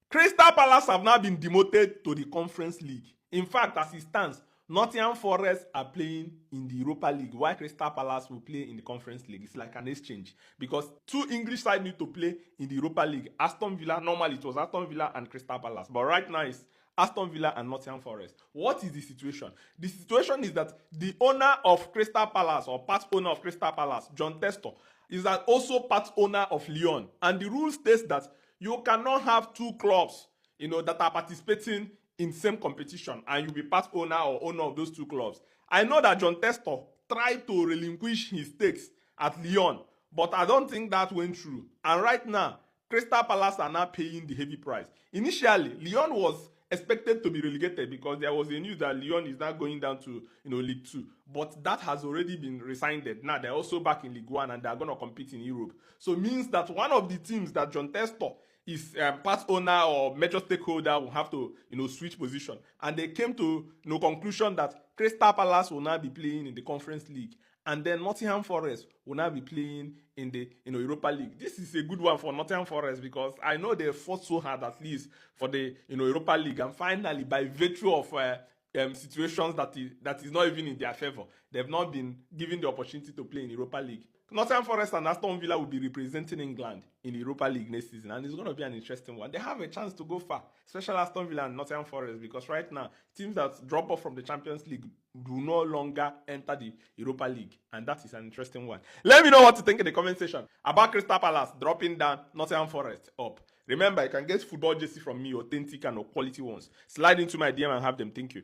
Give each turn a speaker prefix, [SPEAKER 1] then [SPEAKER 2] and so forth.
[SPEAKER 1] Crystal Palace have now been demoted to the Conference League. In fact, as it stands, Nottingham Forest are playing in the Europa League, while Crystal Palace will play in the Conference League. It's like an exchange because two English sides need to play in the Europa League. Aston Villa, normally it was Aston Villa and Crystal Palace, but right now it's Aston Villa and Nottingham Forest. What is the situation? The situation is that the owner of Crystal Palace, or part owner of Crystal Palace, John Testor, is also part owner of Lyon. And the rule states that you cannot have two clubs, that are participating in same competition and you'll be part owner or owner of those two clubs. I know that John Testor tried to relinquish his stakes at Lyon, but I don't think that went through. And right now, Crystal Palace are now paying the heavy price. Initially, Lyon was expected to be relegated because there was a news that Lyon is now going down to League 2, but that has already been rescinded. Now they're also back in League 1 and they're going to compete in Europe. So it means that one of the teams that John Testor is part owner or major stakeholder will have to switch position, and they came to conclusion that Crystal Palace will now be playing in the Conference League, and then Nottingham Forest will now be playing in the Europa League. This is a good one for Nottingham Forest because I know they fought so hard at least for the Europa League, and finally by virtue of situations that is not even in their favor, they've not been given the opportunity to play in Europa League. Nottingham Forest and Aston Villa will be representing England in the Europa League next season, and it's going to be an interesting one. They have a chance to go far, especially Aston Villa and Nottingham Forest, because right now, teams that drop off from the Champions League do no longer enter the Europa League, and that is an interesting one. Let me know what you think in the comment section about Crystal Palace dropping down, Nottingham Forest up. Remember, you can get football jersey from me, authentic and quality ones. Slide into my DM and have them. Thank you.